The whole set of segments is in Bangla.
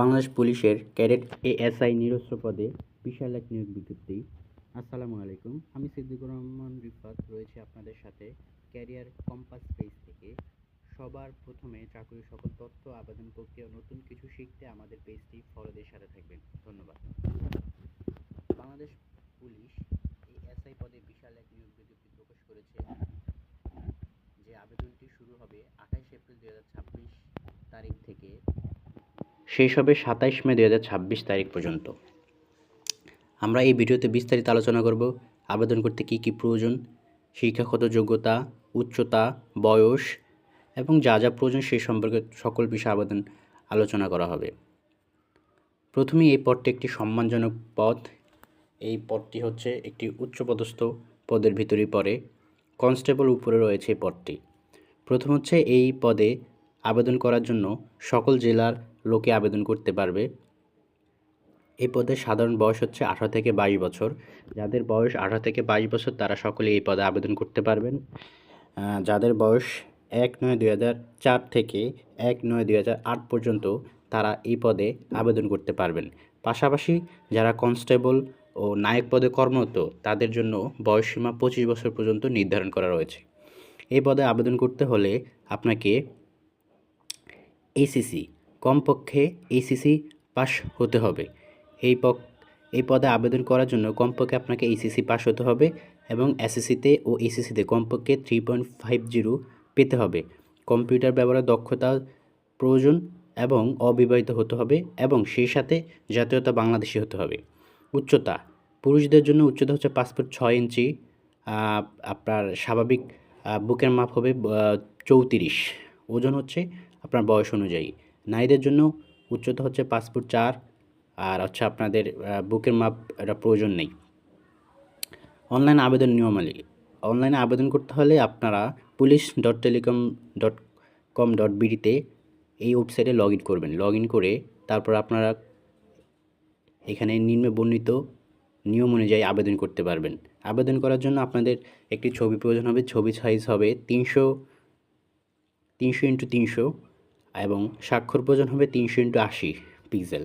বাংলাদেশ পুলিশের ক্যাডেট এএসআই নিরস্ত্র পদে বিশাল এক নিয়োগ বিজ্ঞপ্তি। আসসালামু আলাইকুম, আমি সিদ্দিকুর রহমান রিফাত রয়েছে আপনাদের সাথে ক্যারিয়ার কম্পাস পেজ থেকে। সবার প্রথমে চাকরির সকল তথ্য, আবেদন প্রক্রিয়া, নতুন কিছু শিখতে আমাদের পেজটি ফলো দিয়ে সাথে থাকবেন। ধন্যবাদ। বাংলাদেশ পুলিশ এএসআই পদে বিশাল এক নিয়োগ বিজ্ঞপ্তি প্রকাশ করেছে, যে আবেদনটি শুরু হবে 28 এপ্রিল 2026 তারিখ থেকে, শেষ হবে 27 মে 2026 তারিখ পর্যন্ত। আমরা এই ভিডিওতে বিস্তারিত আলোচনা করব আবেদন করতে কী কী প্রয়োজন, শিক্ষাগত যোগ্যতা, উচ্চতা, বয়স এবং যা যা প্রয়োজন সেই সম্পর্কে সকল বিষয়ে আলোচনা করা হবে। প্রথমেই এই পদটি একটি সম্মানজনক পদ। এই পদটি হচ্ছে একটি উচ্চপদস্থ পদের ভিতরেই পড়ে। কনস্টেবল উপরে রয়েছে এই পদটি। প্রথম হচ্ছে এই পদে আবেদন করার জন্য সকল জেলার লোকে আবেদন করতে পারবে। এই পদের সাধারণ বয়স হচ্ছে 18 থেকে 22 বছর। যাদের বয়স 18 থেকে 22 বছর তারা সকলে এই পদে আবেদন করতে পারবেন। যাদের বয়স 1/9/2004 থেকে 1/9/2008 পর্যন্ত তারা এই পদে আবেদন করতে পারবেন। পাশাপাশি যারা কনস্টেবল ও নায়ক পদে কর্মরত তাদের জন্য বয়সসীমা 25 বছর পর্যন্ত নির্ধারণ করা রয়েছে। এই পদে আবেদন করতে হলে আপনাকে এইচএসসি, কমপক্ষে এইচএসসি পাস হতে হবে। এই পদে আবেদন করার জন্য কমপক্ষে আপনাকে এইচএসসি পাস হতে হবে এবং এসএসসিতে ও এইচএসসিতে কমপক্ষে 3.50 পেতে হবে। কম্পিউটার ব্যবহারের দক্ষতা প্রয়োজন এবং অবিবাহিত হতে হবে এবং সেই সাথে জাতীয়তা বাংলাদেশি হতে হবে। উচ্চতা, পুরুষদের জন্য উচ্চতা হচ্ছে 5 ফুট 6 ইঞ্চি। আপনার স্বাভাবিক বুকের মাপ হবে 34। ওজন হচ্ছে আপনার বয়স অনুযায়ী। নারীদের জন্য উচ্চতা হচ্ছে 5 ফুট 4 আর হচ্ছে আপনাদের বুকের মাপ এটা প্রয়োজন নেই। অনলাইন আবেদন নিয়মাবলী। অনলাইনে আবেদন করতে হলে আপনারা police.telecom.com.bd এই ওয়েবসাইটে লগ ইন করবেন। লগ ইন করে তারপর আপনারা এখানে নিম্নে বর্ণিত নিয়ম অনুযায়ী আবেদন করতে পারবেন। আবেদন করার জন্য আপনাদের একটি ছবি প্রয়োজন হবে। ছবি সাইজ হবে 300x300 এবং স্বাক্ষর প্রয়োজন হবে 300x80 পিক্সেল।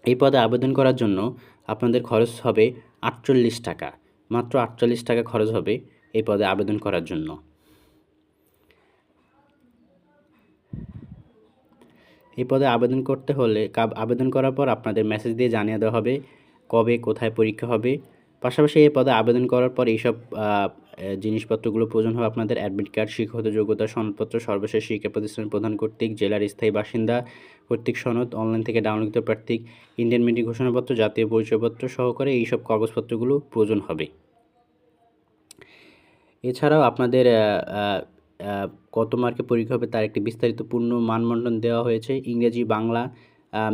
এই পদে আবেদন করার জন্য আপনাদের খরচ হবে 48 টাকা। মাত্র 48 টাকা খরচ হবে এই পদে আবেদন করার জন্য। এই পদে আবেদন করতে হলে আবেদন করার পর আপনাদের মেসেজ দিয়ে জানিয়ে দেওয়া হবে কবে কোথায় পরীক্ষা হবে। পাশাপাশি এই পদে আবেদন করার পর এইসব জিনিসপত্রগুলো প্রয়োজন হবে আপনাদের: অ্যাডমিট কার্ড, শিক্ষাগত যোগ্যতা সনদপত্র, সর্বশেষ শিক্ষা প্রতিষ্ঠান প্রধান কর্তৃক, জেলার স্থায়ী বাসিন্দা কর্তৃক সনদ, অনলাইন থেকে ডাউনলোড প্রার্থী ইন্ডেমনিটি ঘোষণাপত্র, জাতীয় পরিচয়পত্র সহকারে এইসব কাগজপত্রগুলো প্রয়োজন হবে। এছাড়াও আপনাদের কত মার্কে পরীক্ষা হবে তার একটি বিস্তারিত পূর্ণ মানবন্টন দেওয়া হয়েছে। ইংরেজি বাংলা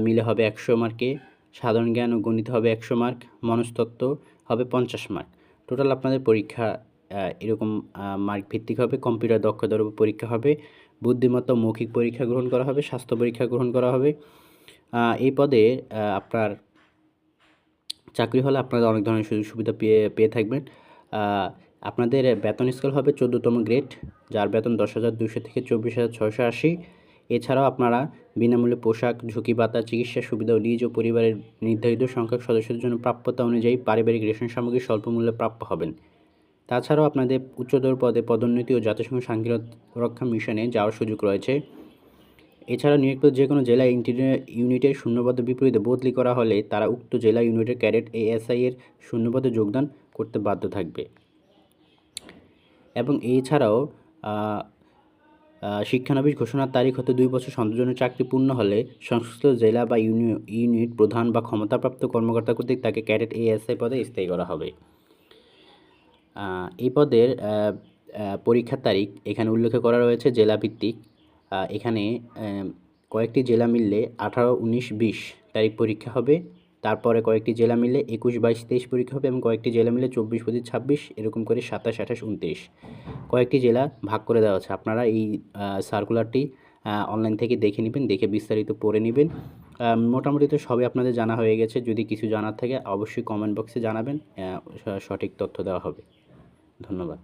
মিলে হবে 100 মার্কে, সাধারণ জ্ঞান ও গণিত হবে 100 মার্ক, মনস্তত্ত্ব হবে 50 মার্ক। টোটাল আপনাদের পরীক্ষা এরকম মার্ক ভিত্তিক হবে। কম্পিউটার দক্ষতার উপর পরীক্ষা হবে, বুদ্ধিমত্তা মৌখিক পরীক্ষা গ্রহণ করা হবে, স্বাস্থ্য পরীক্ষা গ্রহণ করা হবে। এই পদে আপনার চাকরি হলে আপনারা অনেক ধরনের সুযোগ সুবিধা পেয়ে থাকবেন। আপনাদের বেতন স্কেল হবে 14তম গ্রেড, যার বেতন 10,200 থেকে 24,680। এছাড়াও আপনারা বিনামূল্যে পোশাক, ঝুঁকি ভাতা, চিকিৎসা সুবিধা ও নিজ ও পরিবারের নির্ধারিত সংখ্যক সদস্যদের জন্য প্রাপ্যতা অনুযায়ী পারিবারিক রেশন সামগ্রী স্বল্প মূল্যে প্রাপ্য হবেন। তাছাড়াও আপনাদের উচ্চতর পদে পদোন্নতি ও জাতিসংঘ শান্তি রক্ষা মিশনে যাওয়ার সুযোগ রয়েছে। এছাড়া নিয়োগপত্র যে কোনো জেলা ইউনিটের শূন্যপদের বিপরীতে বদলি করা হলে তারা উক্ত জেলা ইউনিটের ক্যাডেট এএসআই এর শূন্যপদে যোগদান করতে বাধ্য থাকবে। এবং এছাড়াও শিক্ষানবিশ ঘোষণার তারিখ হতে 2 বছর সন্তোষজনক চাকরি পূর্ণ হলে সংশ্লিষ্ট জেলা বা ইউনিট প্রধান বা ক্ষমতাপ্রাপ্ত কর্মকর্তা কর্তৃক তাকে ক্যাডেট এএসআই পদে স্থায়ী করা হবে। এই পদের পরীক্ষার তারিখ এখানে উল্লেখ করা রয়েছে জেলা ভিত্তিক। এখানে কয়েকটি জেলা মিললে 18, 19, 20 তারিখ পরীক্ষা হবে। তারপরে কয়েকটি জেলা মিলে 21, 22, 23 পরীক্ষা হবে এবং কয়েকটি জেলা মিলে 24, 25, 26 এরকম করে 27, 28, 29 কয়েকটি জেলা ভাগ করে দেওয়া আছে। আপনারা এই সার্কুলারটি অনলাইন থেকে দেখে নেবেন, দেখে বিস্তারিত পড়ে নেবেন। মোটামুটি তো সবই আপনাদের জানা হয়ে গেছে। যদি কিছু জানার থাকে অবশ্যই কমেন্ট বক্সে জানাবেন, সঠিক তথ্য দেওয়া হবে। ধন্যবাদ।